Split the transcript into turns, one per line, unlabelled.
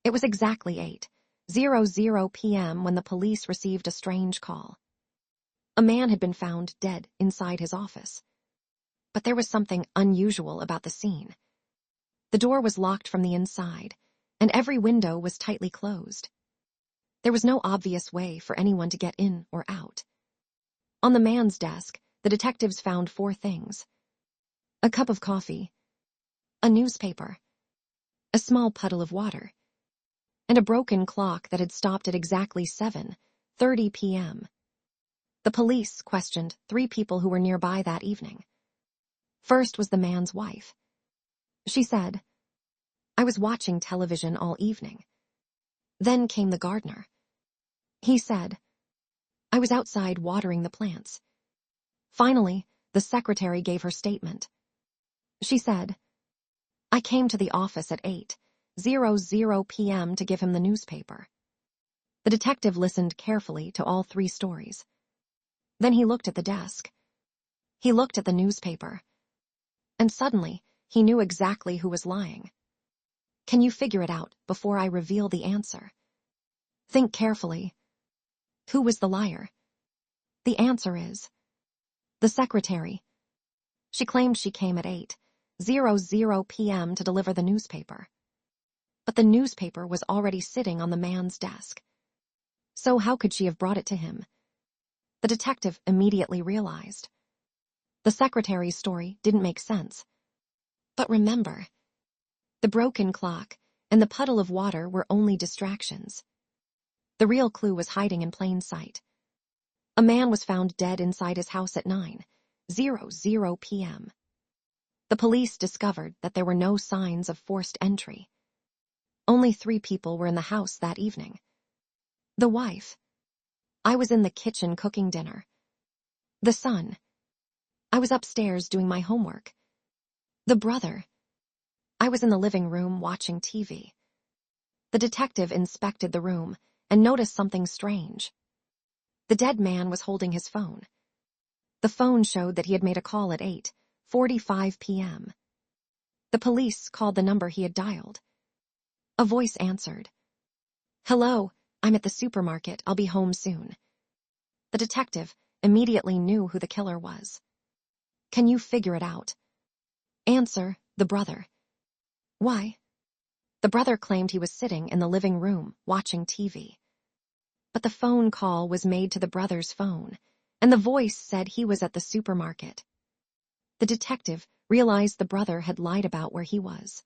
It was exactly 8:00 p.m. when the police received a strange call. A man had been found dead inside his office. But there was something unusual about the scene. The door was locked from the inside, and every window was tightly closed. There was no obvious way for anyone to get in or out. On the man's desk, the detectives found 4 things: a cup of coffee, a newspaper, a small puddle of water, and a broken clock that had stopped at exactly 7:30 p.m. The police questioned 3 people who were nearby that evening. First was the man's wife. She said, "I was watching television all evening." Then came the gardener. He said, "I was outside watering the plants." Finally, the secretary gave her statement. She said, "I came to the office at 8:00 p.m. to give him the newspaper." The detective listened carefully to all 3 stories. Then he looked at the desk. He looked at the newspaper. And suddenly, he knew exactly who was lying. Can you figure it out before I reveal the answer? Think carefully. Who was the liar? The answer is the secretary. She claimed she came at 8:00 p.m. to deliver the newspaper. But the newspaper was already sitting on the man's desk. So how could she have brought it to him? The detective immediately realized. The secretary's story didn't make sense. But remember, the broken clock and the puddle of water were only distractions. The real clue was hiding in plain sight. A man was found dead inside his house at 9:00 p.m. The police discovered that there were no signs of forced entry. Only 3 people were in the house that evening. The wife. I was in the kitchen cooking dinner. The son. I was upstairs doing my homework. The brother. I was in the living room watching TV. The detective inspected the room and noticed something strange. The dead man was holding his phone. The phone showed that he had made a call at 8:45 p.m. The police called the number he had dialed. A voice answered. "Hello, I'm at the supermarket. I'll be home soon." The detective immediately knew who the killer was. Can you figure it out? Answer, the brother. Why? The brother claimed he was sitting in the living room watching TV. But the phone call was made to the brother's phone, and the voice said he was at the supermarket. The detective realized the brother had lied about where he was.